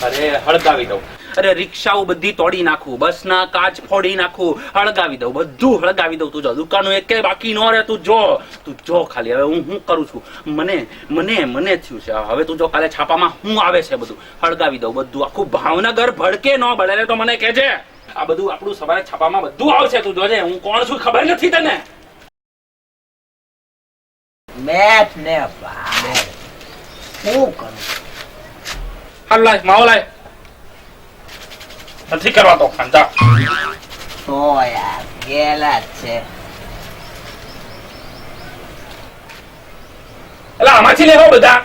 અરે હળગાવી દઉં. અરે રિક્ષાઓ બધી તોડી નાખું, બસના કાચ ફોડી નાખું, હળગાવી દઉં, બધું હળગાવી દઉં. તું જો દુકાનો એકે બાકી ન રહે. તું જો ખાલી હવે હું કરું છું. મને થયું છે હવે. તું જો કાલે છાપામાં શું આવે છે બધું હળગાવી દઉં. બધું આખું ભાવનગર ભડકે ન બળે તો મને કહેજે. આ બધું આપણું સવારે છાપામાં બધું આવશે. તું જોજે હું કોણ છું ખબર નથી તને. મેઠ ને ભાઈ શું કરું? હાલ લાય માવો લાય. નથી કરવા તો ખાંડા તો યાર ગેલા જ છે. એટલે આમાંથી લેવો બધા.